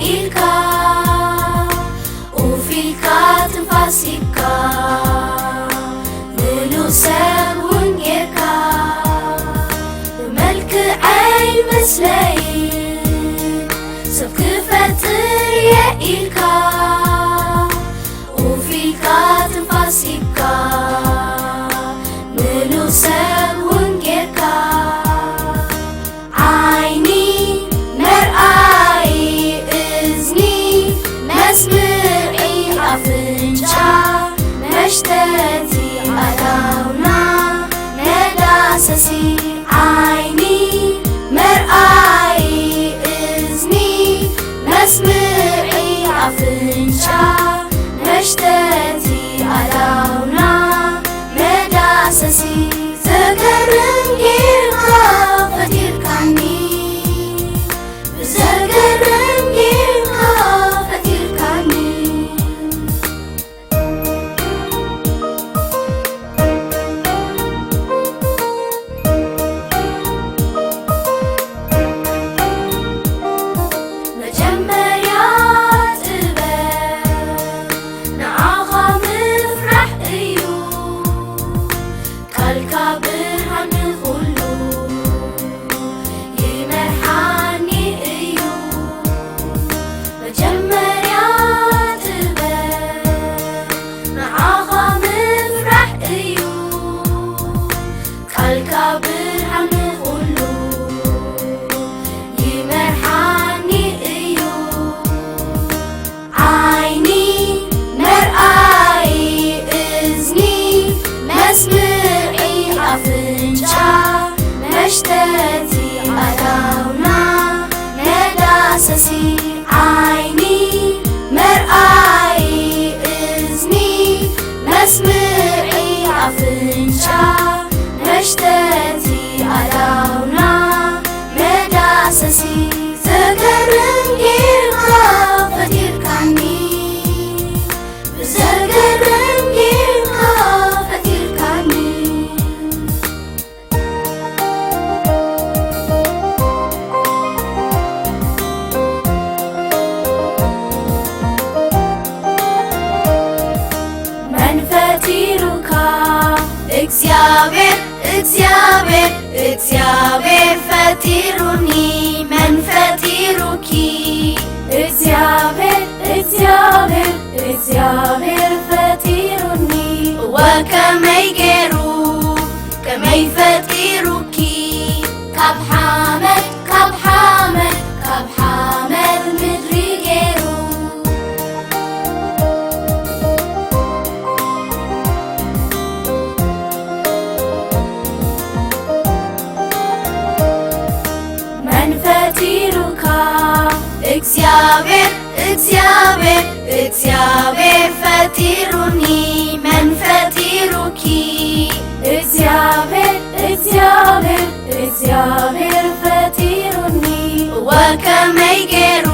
ኢልካ ኡፊልካ ትንፋሲካ ንሉሰብ ውን ጌርካ ብመልክዐይ መስለይ ሰብ ክፈጥር የኢልካ ኡፊልካ ትንፋሲካ ንሉሰብ ውን ጌርካ ዓይኒ መርኣይ እዝኒ መስምዒ ኣፍንጫ መሽተቲ ኣዳውና መዳሰሲ ዓይኒ መርኣይ እዝኒ መስምዒ ኣፍንጫ መሽተቲ ኣዳውና መዳሰሲ ዘገርም ጌርካ ፈጢርካኒ ዘገርም ጌርካ ፈጢርካኒ መጀመርያ ጥበብ ንዓኻ ምፍራሕ እዩ ቃልካ ብርሃን ንኹሉ ይመርሓኒ እዩ መጀመርያ ጥበብ ንዓኻ ምፍራሕ እዩ ቃልካ ብርሃን ንኹሉ ይመርሓኒ እዩ ዓይኒ መርኣይ እዝኒ መስምዒ ኣፍንጫ መሽተቲ ኣዳውና መዳሰሲ ዓይኒ መርኣይ እዝኒ መስምዒ ኣፍንጫ መሽተቲ ኣዳውና መዳሰሲ ዘገርም ጌርካ ፈጢርካኒ ዘገርም ጌርካ ፈጢርካኒ መን ፈጢሩካ እግዚአብሔር እግዚአብሔር እግዚአብሔር ፈጢሩኒ መን ፈጢሩኪ እግዚአብሔር እግዚአብሔር እግዚአብሔር ፈጢሩኒ ወከመይ ገይሩ ከመይ ፈጢሩኪ ካብ ሓመድ ካብ ሓመድ ካብ ሓመድ ምድሪ ገይሩ መን ፈጢሩካ እግዚአብሔር እግዚአብሔር እግዚአብሔር ፈጢሩኒ መን ፈጢሩኪ እግዚአብሔር እግዚአብሔር እግዚአብሔር ፈጢሩኒ ወከመይ ገይሩ